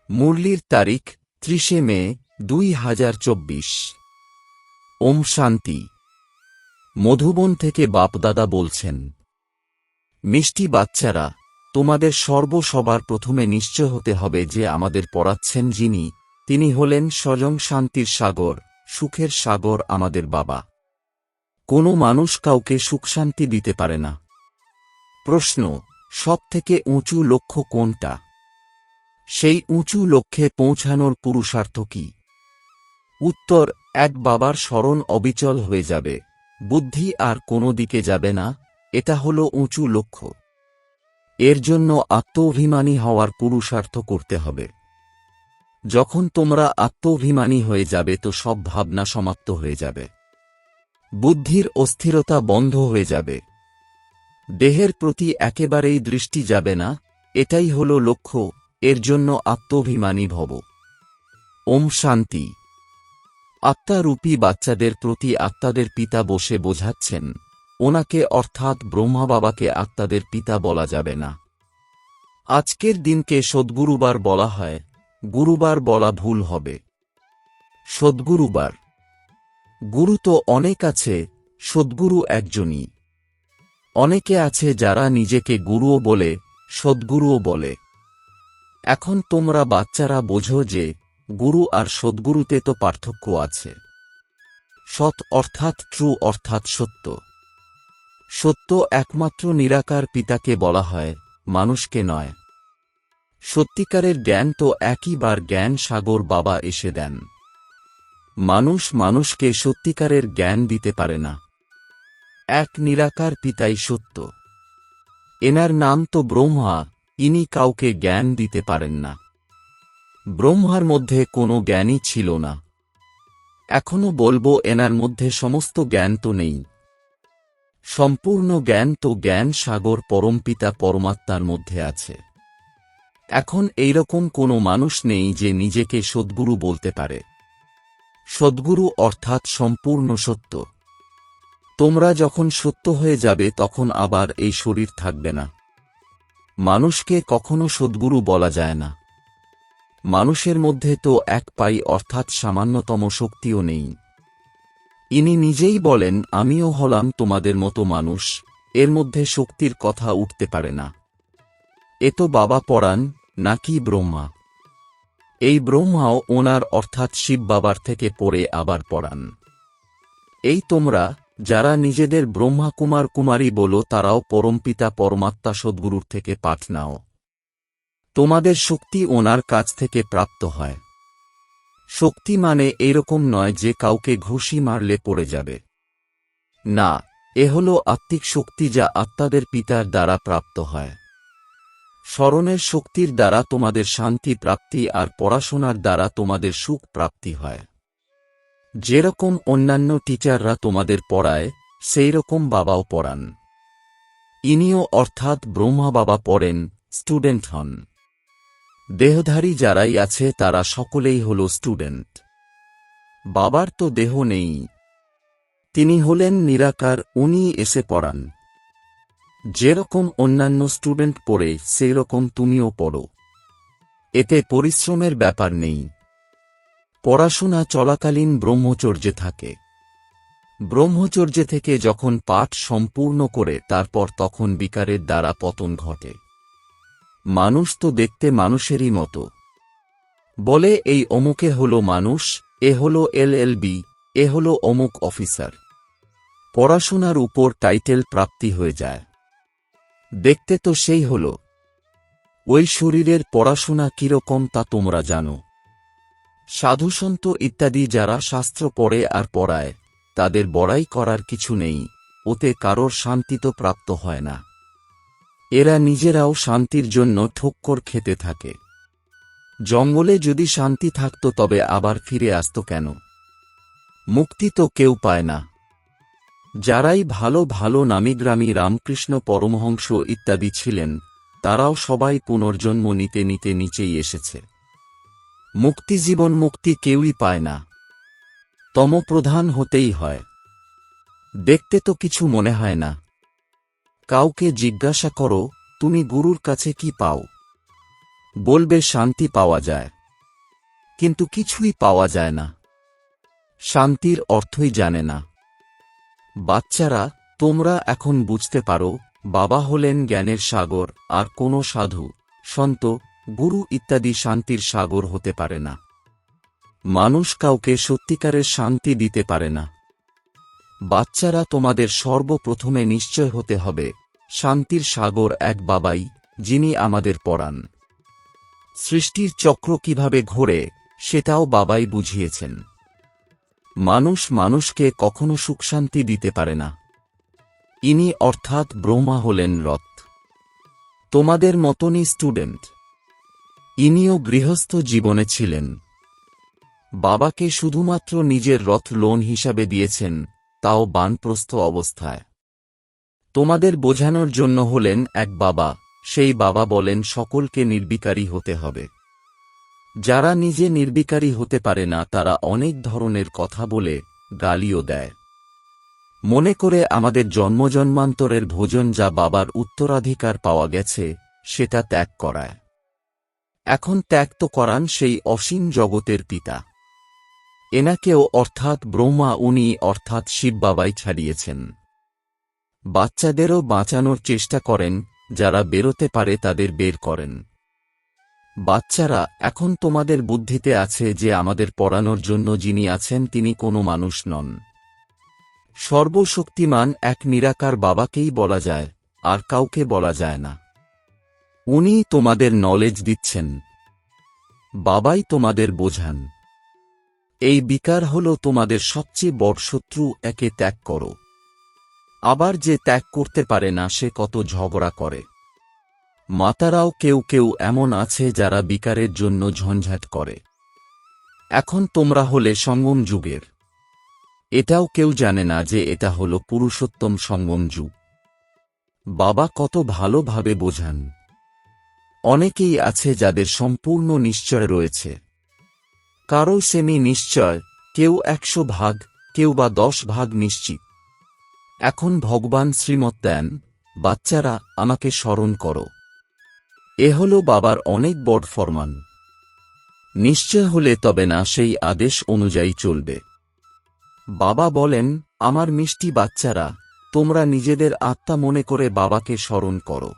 মুরলির তারিখ 30 মে 2024। ওম শান্তি। মধুবন থেকে বাপদাদা বলছেন, মিষ্টি বাচ্চারা, তোমাদের সবার প্রথমে নিশ্চয় হতে হবে যে আমাদের পড়াচ্ছেন যিনি, তিনি হলেন স্বয়ং শান্তির সাগর, সুখের সাগর, আমাদের বাবা। কোনো মানুষ কাউকে সুখ শান্তি দিতে পারে না। প্রশ্ন, সবথেকে উঁচু লক্ষ্য কোনটা? সেই উঁচু লক্ষ্যে পৌঁছানোর পুরুষার্থ কি? উত্তর, এক বাবার স্মরণ অবিচল হয়ে যাবে, বুদ্ধি আর কোনো দিকে যাবে না, এটা হলো উঁচু লক্ষ্য। এর জন্য আত্মঅভিমানী হওয়ার পুরুষার্থ করতে হবে। যখন তোমরা আত্মঅভিমানী হয়ে যাবে তো সব ভাবনা সমাপ্ত হয়ে যাবে, বুদ্ধির অস্থিরতা বন্ধ হয়ে যাবে, দেহের প্রতি একেবারেই দৃষ্টি যাবে না। এটাই হলো লক্ষ্য। এর জন্য আত্মঅভিমানী ভব। ওম শান্তি। আত্মারূপী বাচ্চাদের প্রতি আত্মাদের পিতা বসে বোঝাচ্ছেন, ওনাকে অর্থাৎ ব্রহ্মা বাবাকে আত্মাদের পিতা বলা যাবে না। আজকের দিনকে সদ্গুরুবার বলা হয়, গুরুবার বলা ভুল হবে। সদ্গুরুবার। গুরু তো অনেক আছে, সদ্গুরু একজনই। অনেকে আছে যারা নিজেকে গুরুও বলে, সদ্গুরুও বলে। এখন তোমরা বাচ্চারা বোঝো যে গুরু আর সদ্গুরুতে তো পার্থক্য আছে। সৎ অর্থাৎ ট্রু অর্থাৎ সত্য। সত্য একমাত্র নিরাকার পিতাকে বলা হয়, মানুষকে নয়। সত্যিকারের জ্ঞান তো একইবার জ্ঞান সাগর বাবা এসে দেন। মানুষ মানুষকে সত্যিকারের জ্ঞান দিতে পারে না। এক নিরাকার পিতাই সত্য। এনার নাম তো ব্রহ্মা, ইনি কাউকে জ্ঞান দিতে পারেন না। ব্রহ্মার মধ্যে কোনো জ্ঞানই ছিল না। এখনো বলবো এনার মধ্যে সমস্ত জ্ঞান তো নেই। সম্পূর্ণ জ্ঞান তো জ্ঞান সাগর পরমপিতা পরমাত্মার মধ্যে আছে। এখন এইরকম কোনো মানুষ নেই যে নিজেকে সদ্গুরু বলতে পারে। সদ্গুরু অর্থাৎ সম্পূর্ণ সত্য। তোমরা যখন সত্য হয়ে যাবে তখন আবার এই শরীর থাকবে না। মানুষকে কখনো সদ্গুরু বলা যায় না। মানুষের মধ্যে তো এক পাই অর্থাৎ সামান্যতম শক্তিও নেই। ইনি নিজেই বলেন, আমিও হলাম তোমাদের মতো মানুষ, এর মধ্যে শক্তির কথা উঠতে পারে না। এ তো বাবা পড়ান, নাকি ব্রহ্মা? এই ব্রহ্মাও ওনার অর্থাৎ শিব বাবার থেকে পড়ে আবার পড়ান। এই তোমরা যারা নিজেদের ব্রহ্মা কুমার কুমারী বলো, তারাও পরমপিতা পরমাত্মা সদ্গুরুর থেকে পাঠ নাও। তোমাদের শক্তি ওনার কাছ থেকে প্রাপ্ত হয়। শক্তি মানে এরকম নয় যে কাউকে ঘুষি মারলে পড়ে যাবে। না, এ হল আত্মিক শক্তি যা আত্মাদের পিতার দ্বারা প্রাপ্ত হয়। স্মরণের শক্তির দ্বারা তোমাদের শান্তি প্রাপ্তি আর পড়াশোনার দ্বারা তোমাদের সুখ প্রাপ্তি হয়। যেরকম অন্যান্য টিচাররা তোমাদের পড়ায়, সেই রকম বাবাও পড়ান। ইনিও অর্থাৎ ব্রহ্মা বাবা পড়েন, স্টুডেন্ট হন। দেহধারী যারাই আছে তারা সকলেই হল স্টুডেন্ট। বাবার তো দেহ নেই, তিনি হলেন নিরাকার, উনি এসে পড়ান। যেরকম অন্যান্য স্টুডেন্ট পড়ে সেই রকম তুমিও পড়ো। এতে পরিশ্রমের ব্যাপার নেই। পড়াশোনা চলাকালীন ব্রহ্মচর্যে থাকে। ব্রহ্মচর্যে থেকে যখন পাঠ সম্পূর্ণ করে তারপর তখন বিকারের দ্বারা পতন ঘটে। মানুষ তো দেখতে মানুষেরই মতো। বলে এই অমুকে হল মানুষ, এ হল এলএলবি, এ হল অমুক অফিসার। পড়াশোনার উপর টাইটেল প্রাপ্তি হয়ে যায়। দেখতে তো সেই হল। ওই শরীরের পড়াশোনা কিরকম তা তোমরা জানো। সাধুসন্ত ইত্যাদি যারা শাস্ত্র পড়ে আর পড়ায়, তাদের বড়াই করার কিছু নেই, ওতে কারোর শান্তি তো প্রাপ্ত হয় না। এরা নিজেরাও শান্তির জন্য ঠক্কর খেতে থাকে। জঙ্গলে যদি শান্তি থাকত তবে আবার ফিরে আসত কেন? মুক্তি তো কেউ পায় না। যারাই ভালো ভালো নামিগ্রামী রামকৃষ্ণ পরমহংস ইত্যাদি ছিলেন, তারাও সবাই পুনর্জন্ম নিতে নিতে নিচেই এসেছে। মুক্তি জীবন মুক্তি কেউই পায় না। তমপ্রধান হতেই হয়। দেখতে তো কিছু মনে হয় না। কাউকে জিজ্ঞাসা করো, তুমি গুরুর কাছে কি পাও? বলবে শান্তি পাওয়া যায়। কিন্তু কিছুই পাওয়া যায় না। শান্তির অর্থই জানে না। বাচ্চারা, তোমরা এখন বুঝতে পারো, বাবা হলেন জ্ঞানের সাগর, আর কোনো সাধু, সন্ত, গুরু ইত্যাদি শান্তির সাগর হতে পারে না। মানুষ কাউকে সত্যিকারের শান্তি দিতে পারে না। বাচ্চারা, তোমাদের সর্বপ্রথমে নিশ্চয় হতে হবে, শান্তির সাগর এক বাবাই, যিনি আমাদের পড়ান। সৃষ্টির চক্র কিভাবে ঘোরে, সেটাও বাবাই বুঝিয়েছেন। মানুষ মানুষকে কখনো সুখশান্তি দিতে পারে না। ইনি অর্থাৎ ব্রহ্মা হলেন রথ। তোমাদের মতনই স্টুডেন্ট। ইনিও গৃহস্থ জীবনে ছিলেন। বাবাকে শুধুমাত্র নিজের রথ লোন হিসাবে দিয়েছেন, তাও বানপ্রস্থ অবস্থায়। তোমাদের বোঝানোর জন্য হলেন এক বাবা। সেই বাবা বলেন সকলকে নির্বিকারী হতে হবে। যারা নিজে নির্বিকারী হতে পারে না তারা অনেক ধরনের কথা বলে গালিও দেয়। মনে করে আমাদের জন্মজন্মান্তরের ভোজন যা বাবার উত্তরাধিকার পাওয়া গেছে, সেটা ত্যাগ করায়। এখন ত্যাগ তো করান সেই অসীম জগতের পিতা। এনাকেও অর্থাৎ ব্রহ্মা, উনি অর্থাৎ শিব বাবাই ছাড়িয়েছেন। বাচ্চাদেরও বাঁচানোর চেষ্টা করেন, যারা বেরোতে পারে তাদের বের করেন। বাচ্চারা, এখন তোমাদের বুদ্ধিতে আছে যে আমাদের পড়ানোর জন্য যিনি আছেন তিনি কোনো মানুষ নন। সর্বশক্তিমান এক নিরাকার বাবাকেই বলা যায়, আর কাউকে বলা যায় না। উনি তোমাদের নলেজ দিচ্ছেন। বাবাই তোমাদের বোঝান। এই বিকার হল তোমাদের সবচেয়ে বড় শত্রু। একে ত্যাগ করো। আবার যে ত্যাগ করতে পারে না সে কত ঝগড়া করে। মাতারাও কেউ কেউ এমন আছে যারা বিকারের জন্য ঝঞ্ঝাট করে। এখন তোমরা হলে সঙ্গম যুগের। এটাও কেউ জানে না যে এটা হল পুরুষোত্তম সঙ্গম যুগ। বাবা কত ভালোভাবে বোঝান। অনেকেই আছে যাদের সম্পূর্ণ নিশ্চয় রয়েছে। কারো সেমি নিশ্চয়, কেউ 100 ভাগ, কেউ বা 10 ভাগ নিশ্চিত। এখন ভগবান শ্রীমত দেন, বাচ্চারা আমাকে স্মরণ করো। এ হল বাবার অনেক বড় ফরমান। নিশ্চয় হলে তবে না সেই আদেশ অনুযায়ী চলবে। বাবা বলেন, আমার মিষ্টি বাচ্চারা, তোমরা নিজেদের আত্মা মনে করে বাবাকে স্মরণ করো।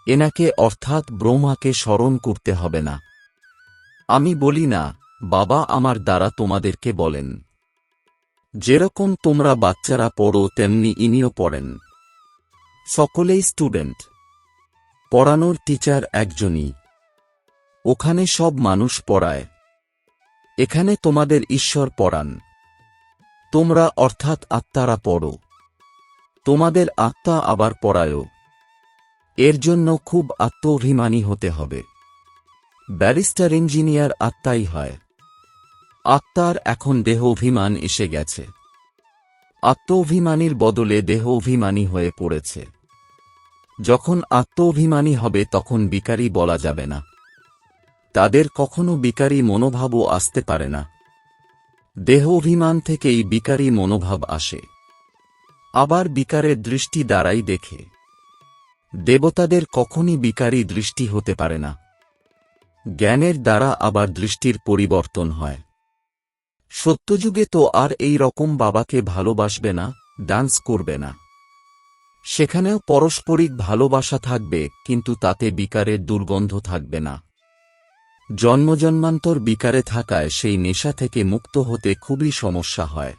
এনাকে অর্থাৎ ব্রহ্মাকে স্মরণ করতে হবে না। আমি বলি না, বাবা আমার দ্বারা তোমাদেরকে বলেন। যেরকম তোমরা বাচ্চারা পড়ো তেমনি ইনিও পড়েন। সকলেই স্টুডেন্ট। পড়ানোর টিচার একজনই। ওখানে সব মানুষ পড়ায়। এখানে তোমাদের ঈশ্বর পড়ান। তোমরা অর্থাৎ আত্মারা পড়ো। তোমাদের আত্মা আবার পড়ায়ও। এর জন্য খুব আত্মাভিমানী হতে হবে। ব্যারিস্টার ইঞ্জিনিয়ার আত্মাই হয়। আত্মার এখন দেহ অভিমান এসে গেছে। আত্মাভিমানীর বদলে দেহ অভিমানী হয়ে পড়েছে। যখন আত্মাভিমানী হবে তখন বিকারী বলা যাবে না। তাদের কখনো বিকারী মনোভাবও আসতে পারে না। দেহ অভিমান থেকেই বিকারী মনোভাব আসে। আবার বিকারের দৃষ্টি দ্বারাই দেখে। দেবতাদের কখনই বিকারী দৃষ্টি হতে পারে না। জ্ঞানের দ্বারা আবার দৃষ্টির পরিবর্তন হয়। সত্যযুগে তো আর এই রকম বাবাকে ভালোবাসবে না, ডান্স করবে না। সেখানেও পারস্পরিক ভালোবাসা থাকবে, কিন্তু তাতে বিকারের দুর্গন্ধ থাকবে না। জন্মজন্মান্তর বিকারে থাকায় সেই নেশা থেকে মুক্ত হতে খুবই সমস্যা হয়।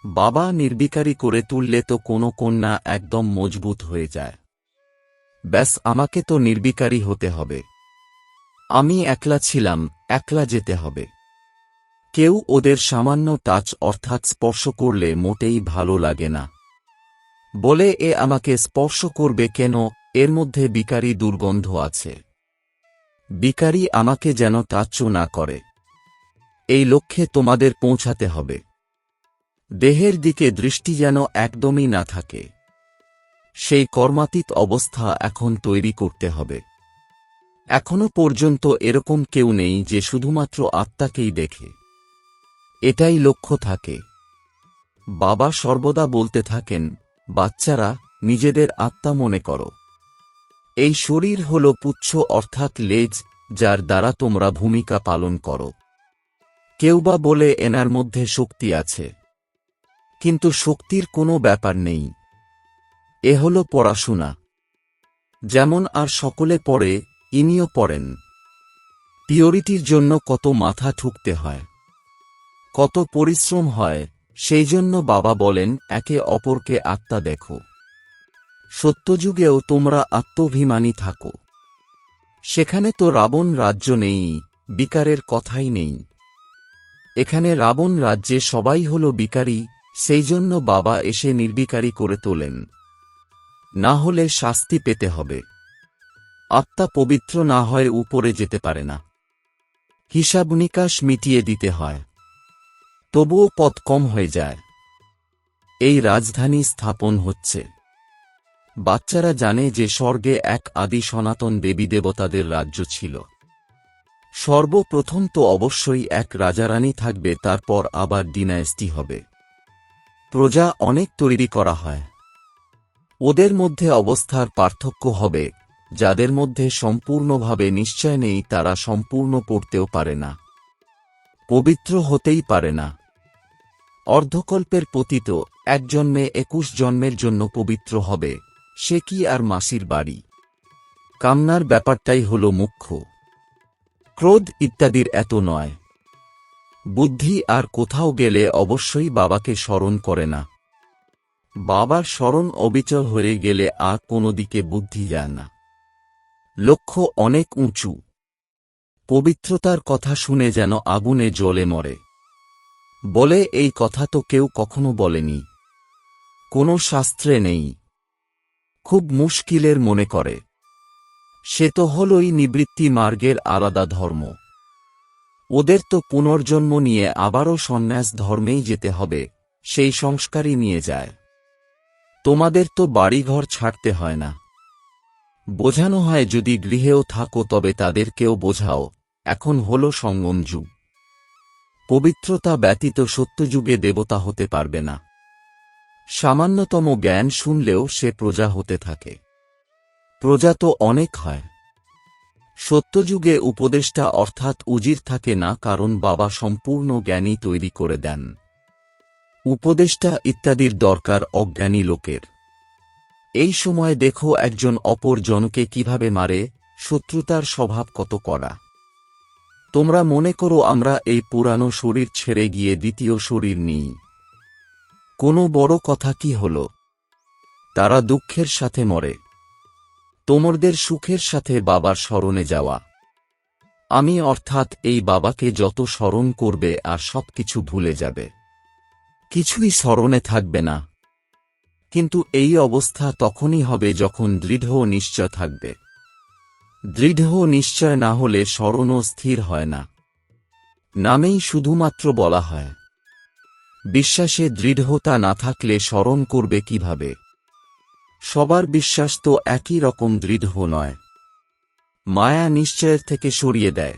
বাবা নির্বিকারী করে তুললে তো কোনো কন্যা একদম মজবুত হয়ে যায়। ব্যাস, আমাকে তো নির্বিকারী হতে হবে। আমি একলা ছিলাম, একলা যেতে হবে। কেউ ওদের সামান্য টাচ অর্থাৎ স্পর্শ করলে মোটেই ভালো লাগে না। বলে এ আমাকে স্পর্শ করবে কেন, এর মধ্যে বিকারী দুর্গন্ধ আছে। বিকারী আমাকে যেন টাচ না করে। এই লক্ষ্যে তোমাদের পৌঁছাতে হবে। দেহের দিকে দৃষ্টি যেন একদমই না থাকে। সেই কর্মাতীত অবস্থা এখন তৈরি করতে হবে। এখনো পর্যন্ত এরকম কেউ নেই যে শুধুমাত্র আত্মাকেই দেখে। এটাই লক্ষ্য থাকে। বাবা সর্বদা বলতে থাকেন, বাচ্চারা নিজেদের আত্মা মনে করো। এই শরীর হল পুচ্ছ অর্থাৎ লেজ, যার দ্বারা তোমরা ভূমিকা পালন করো। কেউ বা বলে এনার মধ্যে শক্তি আছে, কিন্তু শক্তির কোনো ব্যাপার নেই। এ হল পড়াশোনা। যেমন আর সকলে পড়ে, ইনিও পড়েন। পিওরিটির জন্য কত মাথা ঠুকতে হয়, কত পরিশ্রম হয়। সেই জন্য বাবা বলেন একে অপরকে আত্মা দেখো। সত্যযুগেও তোমরা আত্মাভিমানী থাকো। সেখানে তো রাবণ রাজ্য নেই, বিকারের কথাই নেই। এখানে রাবণ রাজ্যে সবাই হল বিকারী, সেই জন্য বাবা এসে নির্বিকারী করে তোলেন। না হলে শাস্তি পেতে হবে। আত্মা পবিত্র না হয় উপরে যেতে পারে না। হিসাব নিকাশ মিটিয়ে দিতে হয়, তবুও পথ কম হয়ে যায়। এই রাজধানী স্থাপন হচ্ছে। বাচ্চারা জানে যে স্বর্গে এক আদি সনাতন দেবী দেবতাদের রাজ্য ছিল। সর্বপ্রথম তো অবশ্যই এক রাজারানী থাকবে, তারপর আবার ডিনাস্টি হবে। প্রজা অনেক তৈরি করা হয়। ওদের মধ্যে অবস্থার পার্থক্য হবে। যাদের মধ্যে সম্পূর্ণভাবে নিশ্চয় নেই তারা সম্পূর্ণ পড়তেও পারে না, পবিত্র হতেই পারে না। অর্ধকল্পের পতিত এক জন্মে 21 জন্মের জন্য পবিত্র হবে, সে কি আর মাসির বাড়ি। কামনার ব্যাপারটাই হল মুখ্য। ক্রোধ ইত্যাদির এত নয়। বুদ্ধি আর কোথাও গেলে অবশ্যই বাবাকে স্মরণ করে না। বাবার স্মরণ অবিচল হয়ে গেলে আর কোনো দিকে বুদ্ধি যায় না। লক্ষ্য অনেক উঁচু। পবিত্রতার কথা শুনে যেন আগুনে জ্বলে মরে। বলে এই কথা তো কেউ কখনো বলেনি, কোনো শাস্ত্রে নেই। খুব মুশকিলের মনে করে। সে তো হলই নিবৃত্তি মার্গের আলাদা ধর্ম। ওদের তো পুনর্জন্ম নিয়ে আবারও সন্ন্যাস ধর্মেই যেতে হবে, সেই সংস্কারই নিয়ে যায়। তোমাদের তো বাড়িঘর ছাড়তে হয় না। বোঝানো হয় যদি গৃহেও থাকো তবে তাদেরকেও বোঝাও, এখন হল সঙ্গম যুগ। পবিত্রতা ব্যতীত সত্যযুগে দেবতা হতে পারবে না। সামান্যতম জ্ঞান শুনলেও সে প্রজা হতে থাকে। প্রজা তো অনেক হয়। সত্যযুগে উপদেষ্টা অর্থাৎ উজির থাকে না, কারণ বাবা সম্পূর্ণ জ্ঞানী তৈরি করে দেন। উপদেষ্টা ইত্যাদির দরকার অজ্ঞানী লোকের। এই সময় দেখো একজন অপর জনকে কিভাবে মারে, শত্রুতার স্বভাব কত কড়া। তোমরা মনে করো আমরা এই পুরানো শরীর ছেড়ে গিয়ে দ্বিতীয় শরীর নিই, কোনো বড় কথা কি হল? তারা দুঃখের সাথে মরে। তোমাদের সুখের সাথে বাবার স্মরণে যাওয়া। আমি অর্থাৎ এই বাবাকে যত স্মরণ করবে আর সবকিছু ভুলে যাবে, কিছুই স্মরণে থাকবে না। কিন্তু এই অবস্থা তখনই হবে যখন দৃঢ় নিশ্চয় থাকবে। দৃঢ় নিশ্চয় না হলে স্মরণও স্থির হয় না, নামেই শুধুমাত্র বলা হয়। বিশ্বাসে দৃঢ়তা না থাকলে স্মরণ করবে কিভাবে? সবার বিশ্বাস তো একই রকম দৃঢ় নয়। মায়া নিশ্চয়ের থেকে সরিয়ে দেয়,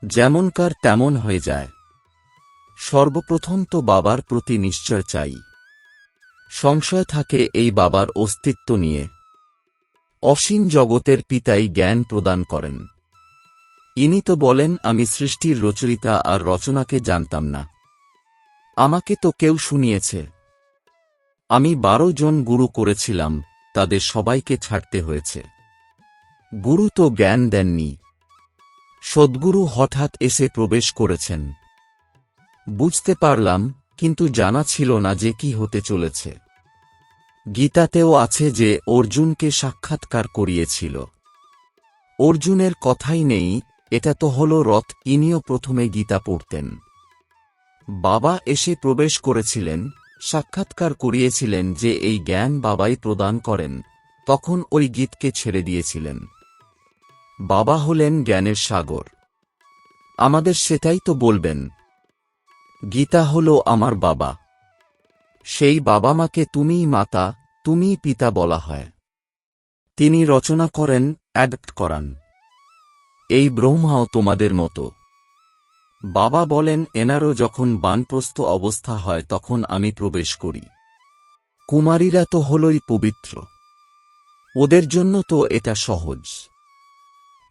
যেমনকার তেমন হয়ে যায়। সর্বপ্রথম তো বাবার প্রতি নিশ্চয় চাই। সংশয় থাকে এই বাবার অস্তিত্ব নিয়ে। অসীম জগতের পিতাই জ্ঞান প্রদান করেন। ইনি তো বলেন আমি সৃষ্টির রচয়িতা আর রচনাকে জানতাম না, আমাকে তো কেউ শুনিয়েছে। আমি 12 জন গুরু করেছিলাম, তাদের সবাইকে ছাড়তে হয়েছে। গুরু তো জ্ঞান দেননি। সদ্গুরু হঠাৎ এসে প্রবেশ করেছেন। বুঝতে পারলাম, কিন্তু জানা ছিল না যে কি হতে চলেছে। গীতাতেও আছে যে অর্জুনকে সাক্ষাৎকার করিয়েছিল। অর্জুনের কথাই নেই, এটা তো হল রথ। ইনিও প্রথমে গীতা পড়তেন। বাবা এসে প্রবেশ করেছিলেন, সাক্ষাৎকার করিয়েছিলেন যে এই জ্ঞান বাবাই প্রদান করেন, তখন ওই গীতকে ছেড়ে দিয়েছিলেন। বাবা হলেন জ্ঞানের সাগর। আমাদের সেটাই তো বলবেন। গীতা হল আমার বাবা। সেই বাবা মাকে তুমিই মাতা, তুমিই পিতা বলা হয়। তিনি রচনা করেন, অ্যাডপ্ট করান। এই ব্রহ্মাও তোমাদের মতো। বাবা বলেন এনারও যখন বানপ্রস্থ অবস্থা হয় তখন আমি প্রবেশ করি। কুমারীরা তো হলই পবিত্র, ওদের জন্য তো এটা সহজ।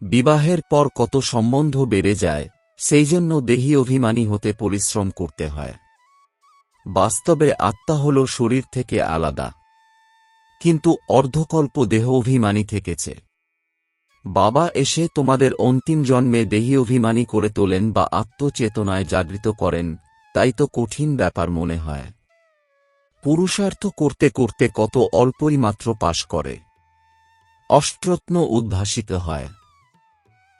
বিবাহের পর কত সম্বন্ধ বেড়ে যায়, সেই জন্য দেহী অভিমানী হতে পরিশ্রম করতে হয়। বাস্তবে আত্মা হল শরীর থেকে আলাদা, কিন্তু অর্ধকল্প দেহ অভিমানী থেকেছে। বাবা এসে তোমাদের অন্তিম জন্মে দেহী অভিমানী করে তোলেন বা আত্মচেতনায় জাগৃত করেন, তাই তো কঠিন ব্যাপার মনে হয়। পুরুষার্থ করতে করতে কত অল্পই মাত্র পাশ করে, অষ্টরত্ন উদ্ভাসিত হয়।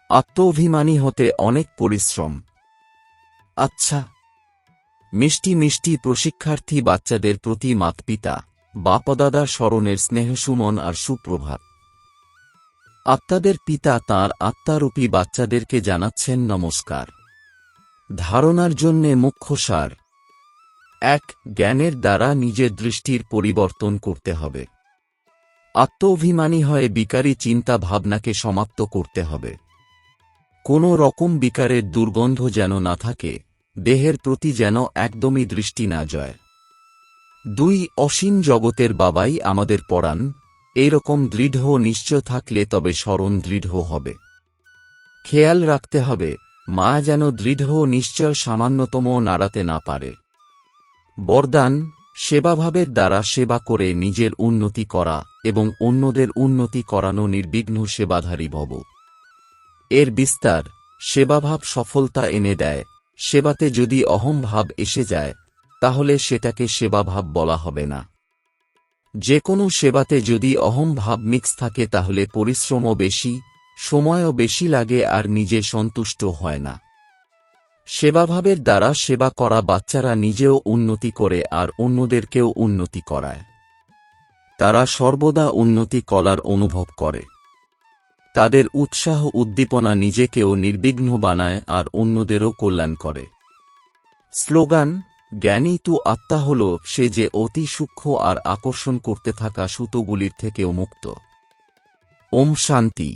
আত্ম অভিমানী হতে অনেক পরিশ্রম। আচ্ছা, মিষ্টি মিষ্টি প্রশিক্ষার্থী বাচ্চাদের প্রতি মাতপিতা বাপদাদার স্মরণের স্নেহসুমন আর সুপ্রভাত। আত্মাদের পিতা তাঁর আত্মারূপী বাচ্চাদেরকে জানাচ্ছেন নমস্কার। ধারণার জন্যে মুখ্য সার: ১. জ্ঞানের দ্বারা নিজের দৃষ্টির পরিবর্তন করতে হবে। আত্ম অভিমানী হয়ে বিকারী চিন্তা ভাবনাকে সমাপ্ত করতে হবে। কোনো রকম বিকারের দুর্গন্ধ যেন না থাকে, দেহের প্রতি যেন একদমই দৃষ্টি না যায়। ২. অসীম জগতের বাবাই আমাদের পড়ান, এইরকম দৃঢ় নিশ্চয় থাকলে তবে স্মরণ দৃঢ় হবে। খেয়াল রাখতে হবে, মা যেন দৃঢ় নিশ্চয় সামান্যতম নাড়াতে না পারে। বরদান: সেবাভাবের দ্বারা সেবা করে নিজের উন্নতি করা এবং অন্যদের উন্নতি করানো নির্বিঘ্ন সেবাধারী ভব। এর বিস্তার: সেবাভাব সফলতা এনে দেয়। সেবাতে যদি অহংভাব এসে যায়, তাহলে সেটাকে সেবাভাব বলা হবে না। যে কোনো সেবাতে যদি অহংভাব মিক্স থাকে তাহলে পরিশ্রমও বেশি, সময়ও বেশি লাগে আর নিজে সন্তুষ্ট হয় না। সেবাভাবের দ্বারা সেবা করা বাচ্চারা নিজেও উন্নতি করে আর অন্যদেরকেও উন্নতি করায়। তারা সর্বদা উন্নতি করার অনুভব করে। তাদের উৎসাহ উদ্দীপনা নিজেকেও নির্বিঘ্ন বানায় আর অন্যদেরও কল্যাণ করে। স্লোগান: জ্ঞানী তু আত্মা হল সে যে অতি সূক্ষ্ম আর আকর্ষণ করতে থাকা সুতোগুলির থেকেও মুক্ত। ওম শান্তি।